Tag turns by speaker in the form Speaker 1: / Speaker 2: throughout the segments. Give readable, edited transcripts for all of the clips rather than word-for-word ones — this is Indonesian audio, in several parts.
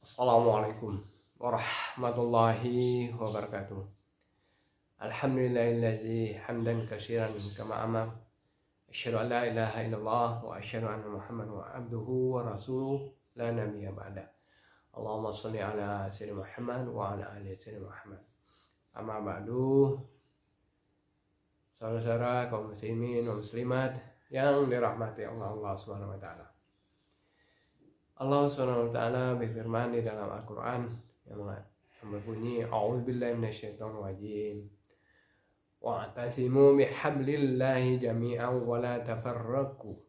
Speaker 1: Assalamualaikum warahmatullahi wabarakatuh. Alhamdulillahilladzi hamdan katsiran kama amar. Asyhadu an la ilaha illallah wa asyhadu anna Muhammadan abduhu wa rasuluh la nabiyya ba'da. Allahumma shalli ala sayyidina Muhammad wa ala ali sayyidina Muhammad. Amma ba'du. Saudara-saudara kaum muslimin wa muslimat yang dirahmati Allah Subhanahu wa taala. Allah Subhanahu wa taala berfirman di dalam Al-Qur'an yang berbunyi A'udzubillahi minasyaitonir rajim. Wa'tasimu bihablillahi jami'an wa la tafarraqu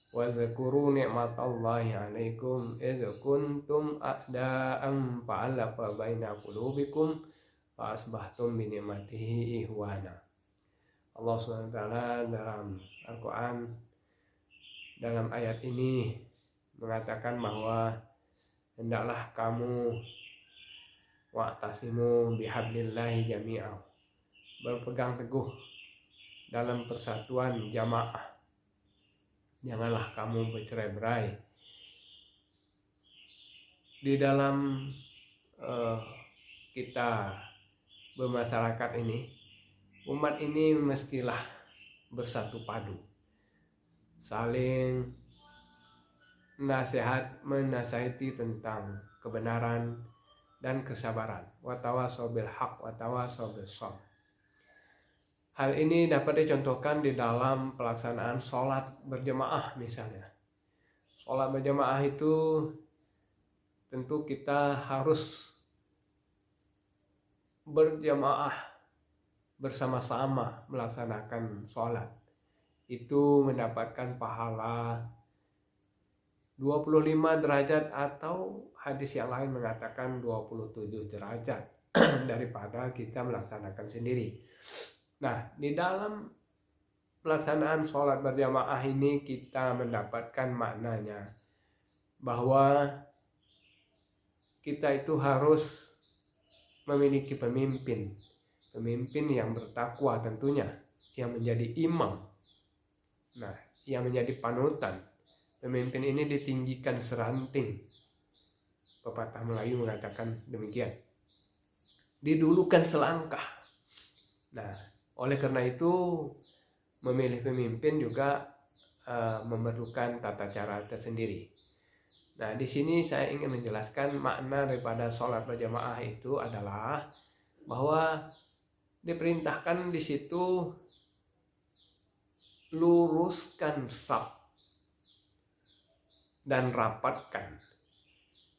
Speaker 1: wa dzkuru ni'matallahi 'alaikum idz kuntum a'da'an fa'alafa baina qulubikum fa asbahtum bi ni'matihi ihwana. Allah Subhanahu wa taala dalam Al-Qur'an dalam ayat ini mengatakan bahwa hendaklah kamu wa'tasimu bihablillahi jami'an, berpegang teguh dalam persatuan jamaah. Janganlah kamu bercerai-berai. Di dalam kita bermasyarakat ini, umat ini mestilah bersatu padu, saling menasihati tentang kebenaran dan kesabaran. Watawasau bil haq watawasau bis sabr. Hal ini dapat dicontohkan di dalam pelaksanaan sholat berjamaah misalnya. Sholat berjamaah itu tentu kita harus berjamaah bersama-sama melaksanakan sholat. Itu mendapatkan pahala 25 derajat atau hadis yang lain mengatakan 27 derajat daripada kita melaksanakan sendiri. Nah, di dalam pelaksanaan sholat berjamaah ini kita mendapatkan maknanya bahwa kita itu harus memiliki pemimpin yang bertakwa tentunya, yang menjadi imam, nah, yang menjadi panutan. Pemimpin ini ditinggikan seranting. Pepatah Melayu mengatakan demikian. Didulukan selangkah. Nah, oleh karena itu memilih pemimpin juga memerlukan tata cara tersendiri. Nah, di sini saya ingin menjelaskan makna daripada sholat berjamaah itu adalah bahwa diperintahkan di situ luruskan shaf dan rapatkan.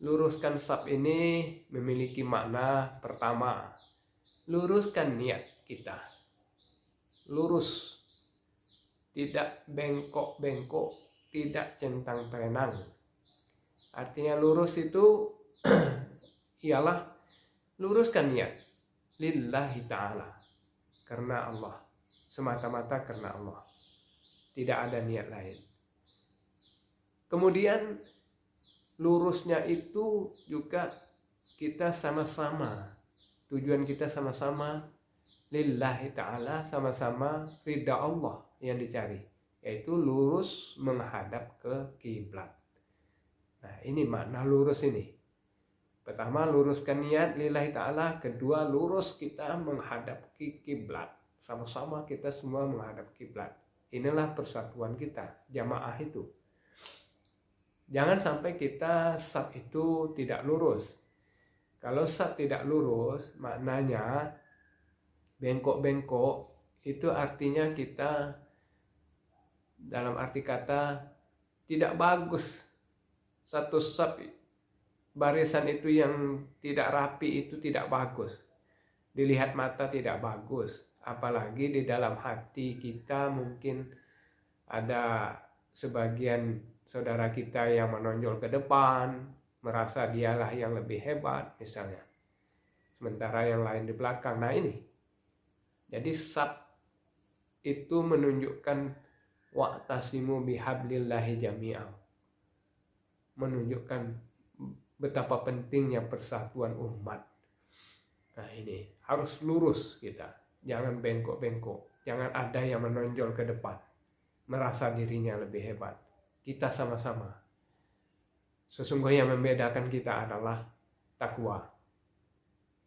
Speaker 1: Luruskan shaf ini memiliki makna pertama, luruskan niat kita. Lurus, tidak bengkok-bengkok, tidak centang-perenang. Artinya lurus itu ialah luruskan niat lillahi ta'ala, karena Allah, semata-mata karena Allah, tidak ada niat lain. Kemudian lurusnya itu juga kita sama-sama, tujuan kita sama-sama lillahi ta'ala, sama-sama ridha Allah yang dicari, yaitu lurus menghadap ke kiblat. Nah, ini makna lurus ini. Pertama, luruskan niat lillahi ta'ala. Kedua, lurus kita menghadap ke kiblat. Sama-sama kita semua menghadap kiblat. Inilah persatuan kita, jamaah itu. Jangan sampai kita shaf itu tidak lurus. Kalau shaf tidak lurus, maknanya bengkok-bengkok, itu artinya kita dalam arti kata tidak bagus. Satu shaf barisan itu yang tidak rapi itu tidak bagus. Dilihat mata tidak bagus. Apalagi di dalam hati kita mungkin ada sebagian saudara kita yang menonjol ke depan, merasa dialah yang lebih hebat misalnya, sementara yang lain di belakang. Nah, ini jadi shaf itu menunjukkan wa'tasimu bihablillahi jami'an, menunjukkan betapa pentingnya persatuan umat. Nah, ini harus lurus kita, jangan bengkok-bengkok, jangan ada yang menonjol ke depan, merasa dirinya lebih hebat. Kita sama-sama. Sesungguhnya yang membedakan kita adalah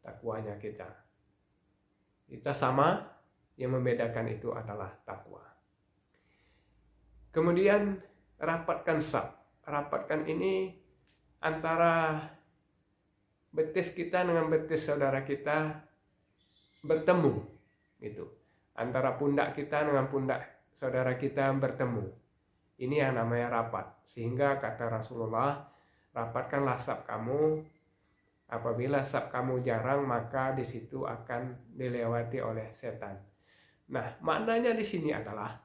Speaker 1: takwanya kita sama, yang membedakan itu adalah takwa. Kemudian rapatkan saf. Rapatkan ini antara betis kita dengan betis saudara kita bertemu gitu. Antara pundak kita dengan pundak saudara kita bertemu. Ini yang namanya rapat. Sehingga kata Rasulullah, rapatkanlah saf kamu. Apabila saf kamu jarang, maka di situ akan dilewati oleh setan. Nah, maknanya di sini adalah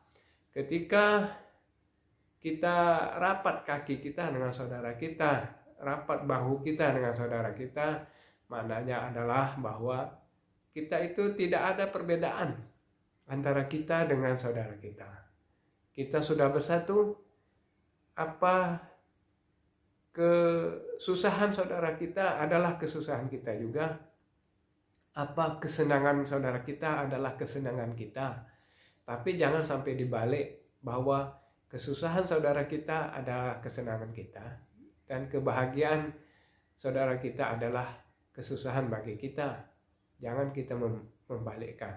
Speaker 1: ketika kita rapat kaki kita dengan saudara kita, rapat bahu kita dengan saudara kita, maknanya adalah bahwa kita itu tidak ada perbedaan antara kita dengan saudara kita. Kita sudah bersatu. Apa kesusahan saudara kita adalah kesusahan kita juga. Apa kesenangan saudara kita adalah kesenangan kita. Tapi jangan sampai dibalik bahwa kesusahan saudara kita adalah kesenangan kita, dan kebahagiaan saudara kita adalah kesusahan bagi kita. Jangan kita membalikkan.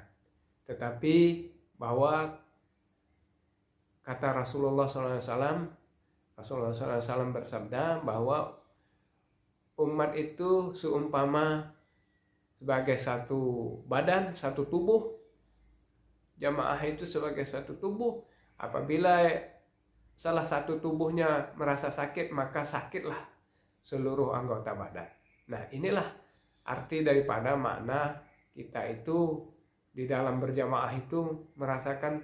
Speaker 1: Tetapi bahwa kata Rasulullah SAW, Rasulullah SAW bersabda bahwa umat itu seumpama sebagai satu badan, satu tubuh. Jamaah itu sebagai satu tubuh. Apabila salah satu tubuhnya merasa sakit, maka sakitlah seluruh anggota badan. Nah, inilah arti daripada makna kita itu di dalam berjamaah itu merasakan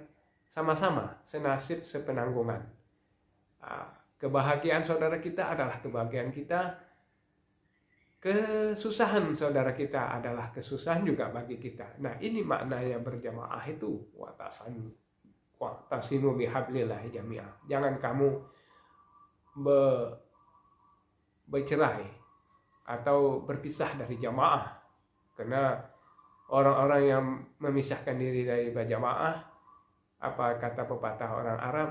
Speaker 1: sama-sama, senasib, sepenanggungan. Kebahagiaan saudara kita adalah kebahagiaan kita. Kesusahan saudara kita adalah kesusahan juga bagi kita. Nah, ini maknanya berjamaah itu. Wa'tasimu bihablillahi jami'ah. Jangan kamu bercerai atau berpisah dari jamaah. Karena orang-orang yang memisahkan diri dari berjamaah, apa kata pepatah orang Arab,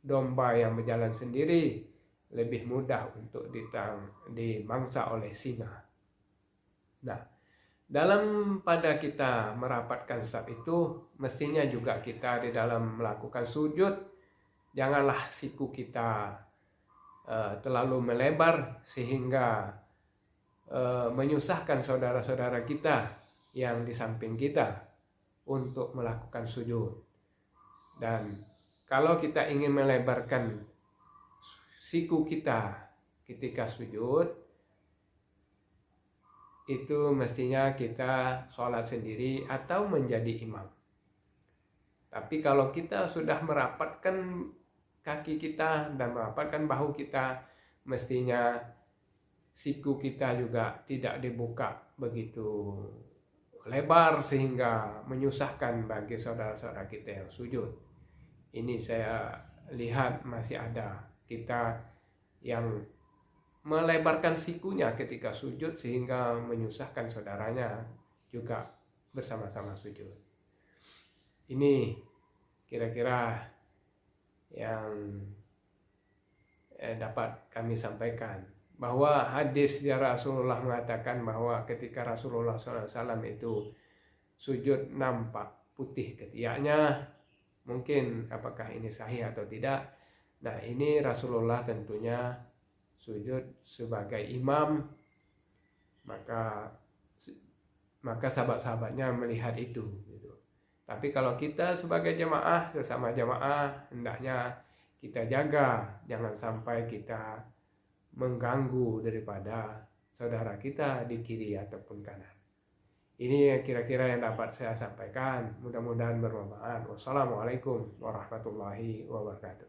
Speaker 1: domba yang berjalan sendiri lebih mudah untuk dimangsa oleh singa. Nah, dalam pada kita merapatkan saf itu, mestinya juga kita di dalam melakukan sujud, janganlah siku kita terlalu melebar sehingga menyusahkan saudara-saudara kita yang di samping kita untuk melakukan sujud. Dan kalau kita ingin melebarkan siku kita ketika sujud, itu mestinya kita sholat sendiri atau menjadi imam. Tapi kalau kita sudah merapatkan kaki kita dan merapatkan bahu kita, mestinya siku kita juga tidak dibuka begitu lebar sehingga menyusahkan bagi saudara-saudara kita yang sujud. Ini saya lihat masih ada kita yang melebarkan sikunya ketika sujud sehingga menyusahkan saudaranya juga bersama-sama sujud. Ini kira-kira yang dapat kami sampaikan, bahwa hadis dari Rasulullah mengatakan bahwa ketika Rasulullah SAW itu sujud nampak putih ketiaknya. Mungkin apakah ini sahih atau tidak. Nah, ini Rasulullah tentunya sujud sebagai imam, maka sahabat-sahabatnya melihat itu gitu. Tapi kalau kita sebagai jamaah, sesama jamaah, hendaknya kita jaga jangan sampai kita mengganggu daripada saudara kita di kiri ataupun kanan. Ini kira-kira yang dapat saya sampaikan. Mudah-mudahan bermanfaat. Wassalamualaikum warahmatullahi wabarakatuh.